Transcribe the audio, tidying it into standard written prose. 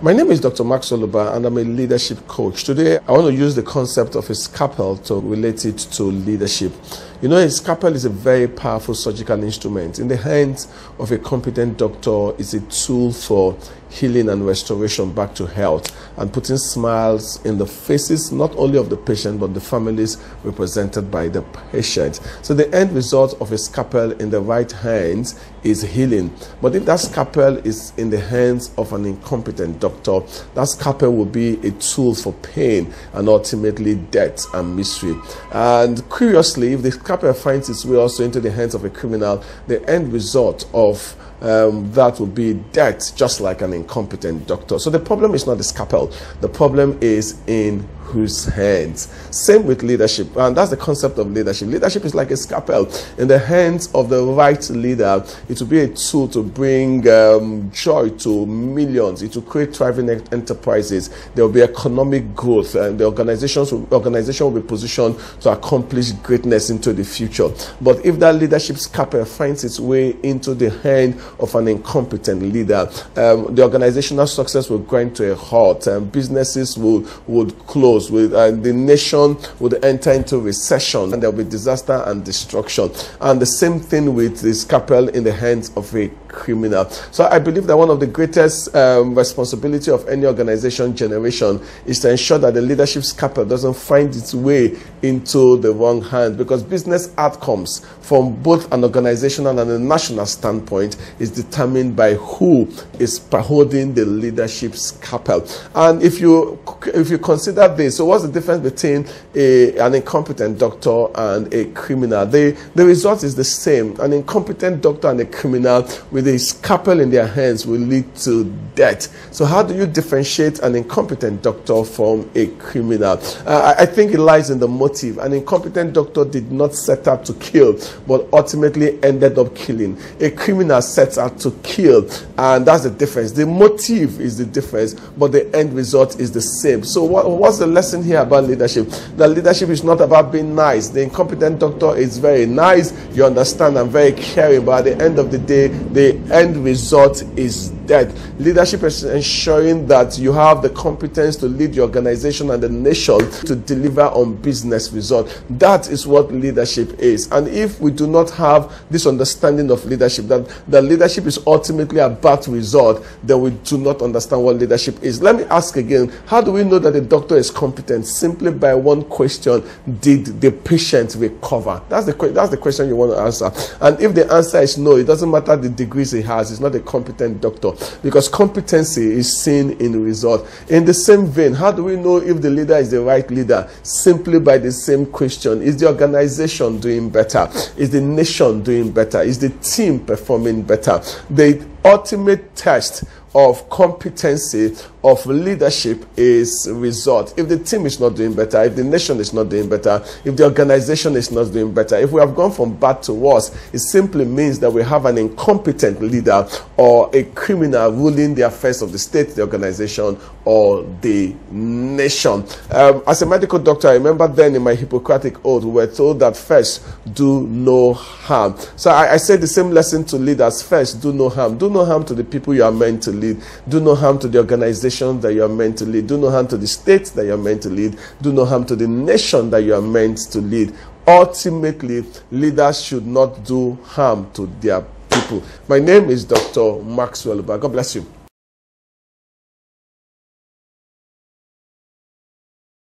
My name is Dr. Maxwell Ubah, and I'm a leadership coach. Today, I want to use the concept of a scalpel to relate it to leadership. You know, a scalpel is a very powerful surgical instrument. In the hands of a competent doctor, it's a tool for healing and restoration back to health and putting smiles in the faces not only of the patient but the families represented by the patient. So the end result of a scalpel in the right hands is healing. But if that scalpel is in the hands of an incompetent doctor, that scalpel will be a tool for pain and ultimately death and misery. And curiously, if the scalpel finds its way also into the hands of a criminal, the end result of that will be death, just like an incompetent doctor. So the problem is not the scalpel. The problem is in whose hands. Same with leadership, and that's the concept of leadership. Leadership is like a scalpel. In the hands of the right leader, it will be a tool to bring joy to millions. It will create thriving enterprises. There will be economic growth, and the organization will be positioned to accomplish greatness into the future. But if that leadership scalpel finds its way into the hand of an incompetent leader, the organizational success will grind to a halt, and businesses would close. The nation would enter into recession, and there will be disaster and destruction. And the same thing with the scalpel in the hands of a criminal. So I believe that one of the greatest responsibility of any organization generation is to ensure that the leadership scalpel doesn't find its way into the wrong hand, because business outcomes from both an organizational and a national standpoint is determined by who is holding the leadership scalpel. And if you consider this, so what's the difference between an incompetent doctor and a criminal? The result is the same. An incompetent doctor and a criminal with a scalpel in their hands will lead to death. So how do you differentiate an incompetent doctor from a criminal? I think it lies in the motive. An incompetent doctor did not set out to kill, but ultimately ended up killing. A criminal sets out to kill, and that's the difference. The motive is the difference, but the end result is the same. So what's the lesson here about leadership? That leadership is not about being nice. The incompetent doctor is very nice, you understand, and very caring, but at the end of the day, the end result is death. Leadership is ensuring that you have the competence to lead the organization and the nation to deliver on business result. That is what leadership is. And if we do not have this understanding of leadership, that leadership is ultimately about result, then we do not understand what leadership is. Let me ask again, how do we know that the doctor is competent? Simply by one question: did the patient recover? That's the question you want to answer. And if the answer is no, it doesn't matter the degrees he has, he's not a competent doctor, because competency is seen in result. In the same vein, how do we know if the leader is the right leader? Simply by the same question: is the organization doing better? Is the nation doing better? Is the team performing better? The ultimate test of competency of leadership is result. If the team is not doing better, if the nation is not doing better, if the organization is not doing better, if we have gone from bad to worse, it simply means that we have an incompetent leader or a criminal ruling the affairs of the state, the organization, or the nation. As a medical doctor, I remember then in my Hippocratic oath, we were told that first, do no harm. So I said the same lesson to leaders: first, do no harm. Do no harm to the people you are meant to lead. Do no harm to the organization that you are meant to lead. Do no harm to the state that you are meant to lead. Do no harm to the nation that you are meant to lead. Ultimately, leaders should not do harm to their people. My name is Dr. Maxwell Ubah. God bless you.